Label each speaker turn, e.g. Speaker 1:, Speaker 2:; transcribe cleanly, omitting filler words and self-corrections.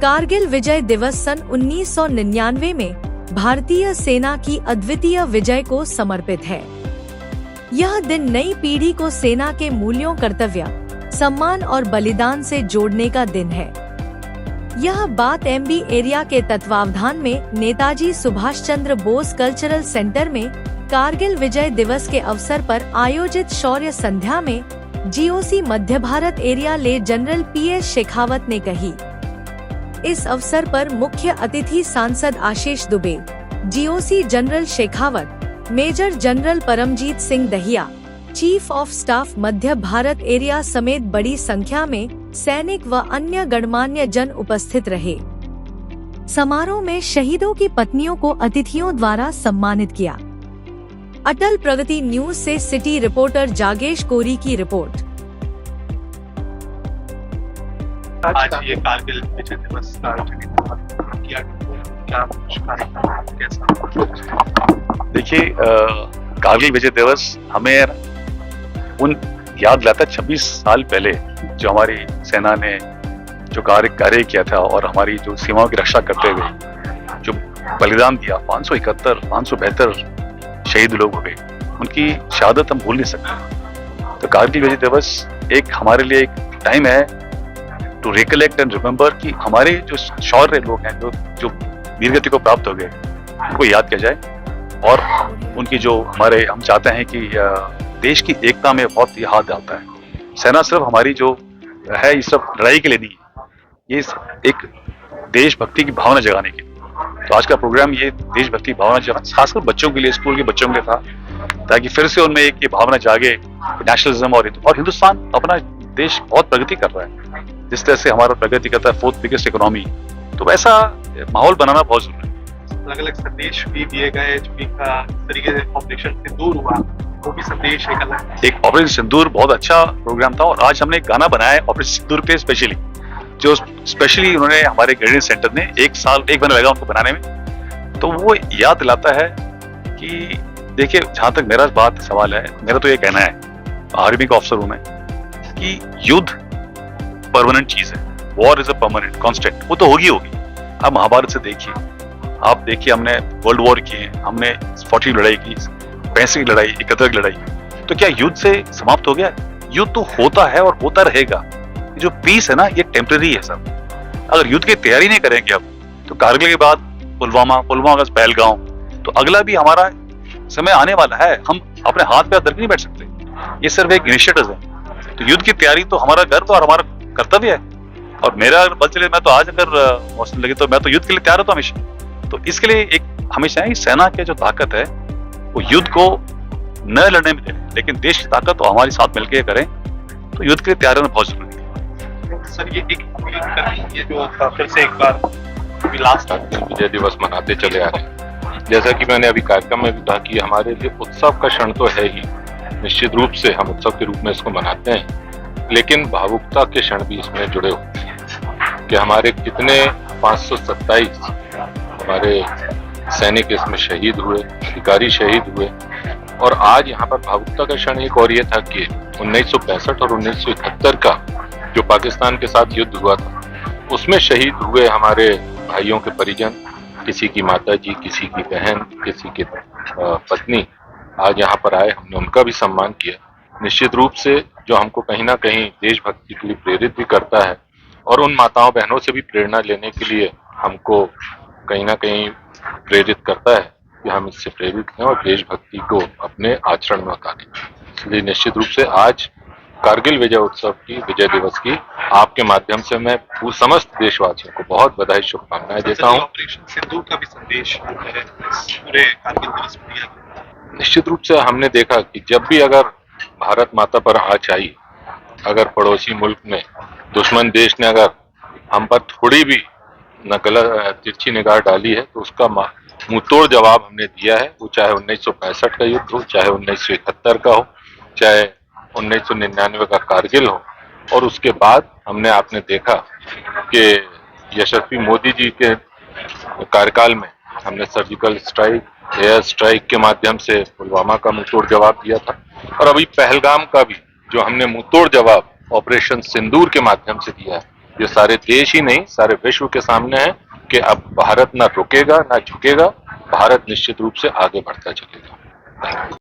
Speaker 1: कारगिल विजय दिवस सन 1999 में भारतीय सेना की अद्वितीय विजय को समर्पित है। यह दिन नई पीढ़ी को सेना के मूल्यों, कर्तव्य, सम्मान और बलिदान से जोड़ने का दिन है। यह बात एमबी एरिया के तत्वावधान में नेताजी सुभाष चंद्र बोस कल्चरल सेंटर में कारगिल विजय दिवस के अवसर पर आयोजित शौर्य संध्या में जीओसी मध्य भारत एरिया ले जनरल पीएस शेखावत ने कही। इस अवसर पर मुख्य अतिथि सांसद Ashish Dubey, GOC general Shekhawat, major general Paramjit Singh Dahiya, chief of staff Madhya Bharat area समेत बड़ी संख्या में सैनिक व अन्य गणमान्य जन उपस्थित रहे। समारोह में शहीदों की पत्नियों को अतिथियों द्वारा सम्मानित किया। अटल प्रगति न्यूज से सिटी रिपोर्टर जागेश कोरी की रिपोर्ट।
Speaker 2: आज ये कारगिल विजय दिवस का किया क्या कैसा?
Speaker 3: देखिए, कारगिल विजय दिवस हमें उन याद लाता 26 साल पहले जो हमारी सेना ने जो कार्य किया था और हमारी जो सीमाओं की रक्षा करते हुए जो बलिदान दिया, 572 शहीद लोग हो गए, उनकी शहादत हम भूल नहीं सकते। तो कारगिल विजय दिवस एक हमारे लिए एक टाइम है टू रिकलेक्ट एंड रिमेम्बर कि हमारे जो शौर्य लोग हैं, जो वीरगति को प्राप्त हो गए, उनको याद किया जाए और उनकी जो हमारे हम चाहते हैं कि देश की एकता में बहुत ही हाथ डालता है। सेना सिर्फ हमारी जो है ये सब लड़ाई के लिए नहीं है, ये एक देशभक्ति की भावना जगाने के लिए। तो आज का प्रोग्राम ये देशभक्ति भावना जगाना खासकर बच्चों के लिए, स्कूल के बच्चों के लिए था, ताकि फिर से उनमें एक ये भावना जागे नेशनलिज्म और हिंदुस्तान अपना देश बहुत प्रगति कर रहा है। जिस तरह से हमारा प्रगति करता है 4th बिगेस्ट इकोनॉमी, तो वैसा माहौल बनाना बहुत जरूरी है।
Speaker 2: अलग अलग संदेश भी दिए गए, जो भी तरीके से ऑपरेशन सिंदूर हुआ, वो भी संदेश एक अलग।
Speaker 3: एक ऑपरेशन सिंदूर बहुत अच्छा प्रोग्राम था और आज हमने एक गाना बनाया है ऑपरेशन सिंदूर पे स्पेशली, जो स्पेशली उन्होंने हमारे गाइडेंस सेंटर ने एक महीना लगा उनको बनाने में। तो वो याद दिलाता है कि देखिए, जहां तक मेरा सवाल है, मेरा तो ये कहना है, आर्मी का ऑफिसर हूं मैं, कि युद्ध परमानेंट चीज है, war is a permanent constant, वो तो होगी। आप महाभारत से देखिए, आप देखिए हमने वर्ल्ड वॉर किए, हमने 40 लड़ाई की, 65 की लड़ाई, 71 की लड़ाई, तो क्या युद्ध से समाप्त हो गया? युद्ध तो होता है और होता रहेगा। जो पीस है ना, ये टेम्परेरी है सब। अगर युद्ध की तैयारी नहीं करेंगे अब, तो कारगिल के बाद पुलवामा का पहलगांव, तो अगला भी हमारा समय आने वाला है। हम अपने हाथ पे धर के नहीं बैठ सकते, ये सिर्फ एक इनिशिएटिव है। तो युद्ध की तैयारी तो हमारा गर्व और हमारा कर्तव्य है। और मेरा अगर बल चले, मैं तो आज अगर मौसम लगे तो मैं तो युद्ध के लिए तैयार होता हूँ हमेशा। तो इसके लिए एक हमेशा है सेना की जो ताकत है वो युद्ध को न लड़ने में दे, लेकिन देश की ताकत तो हमारे साथ मिलकर करें, तो युद्ध के लिए तैयार होना बहुत जरूरी है।
Speaker 2: सर, ये जो फिर से एक बार लास्ट
Speaker 4: विजय दिवस मनाते चले आ रहे हैं। जैसा कि मैंने अभी कार्यक्रम में भी कहा कि हमारे लिए उत्सव का क्षण तो है ही, निश्चित रूप से हम उत्सव के रूप में इसको मनाते हैं, लेकिन भावुकता के क्षण भी इसमें जुड़े होते हैं कि हमारे कितने 527 हमारे सैनिक इसमें शहीद हुए, अधिकारी शहीद हुए। और आज यहाँ पर भावुकता का क्षण एक और ये था कि 1965 और 1971 का जो पाकिस्तान के साथ युद्ध हुआ था, उसमें शहीद हुए हमारे भाइयों के परिजन, किसी की माता जी, किसी की बहन, किसी की पत्नी आज यहाँ पर आए, हमने उनका भी सम्मान किया। निश्चित रूप से जो हमको कहीं ना कहीं देशभक्ति के लिए प्रेरित भी करता है और उन माताओं बहनों से भी प्रेरणा लेने के लिए हमको कहीं ना कहीं प्रेरित करता है कि हम इससे प्रेरित हैं और देशभक्ति को अपने आचरण में उतारें। इसलिए निश्चित रूप से आज कारगिल विजय उत्सव की, विजय दिवस की आपके माध्यम से मैं समस्त देशवासियों को बहुत बधाई, शुभकामनाएं देता हूँ।
Speaker 2: ऑपरेशन सिंदूर का भी संदेश है पूरे कारगिल दिवस में दिया।
Speaker 4: निश्चित रूप से हमने देखा कि जब भी अगर भारत माता पर आँच आई, अगर पड़ोसी मुल्क में दुश्मन देश ने अगर हम पर थोड़ी भी गलत तिरछी निगाह डाली है, तो उसका मुंहतोड़ जवाब हमने दिया है। वो चाहे 1965 का युद्ध हो, चाहे 1971 का हो, चाहे 1999 का कारगिल हो। और उसके बाद आपने देखा कि यशस्वी मोदी जी के कार्यकाल में हमने सर्जिकल स्ट्राइक, एयर स्ट्राइक के माध्यम से पुलवामा का मुंहतोड़ जवाब दिया था, और अभी पहलगाम का भी जो हमने मुंहतोड़ जवाब ऑपरेशन सिंदूर के माध्यम से दिया है, ये सारे देश ही नहीं सारे विश्व के सामने है कि अब भारत ना रुकेगा ना झुकेगा, भारत निश्चित रूप से आगे बढ़ता चलेगा।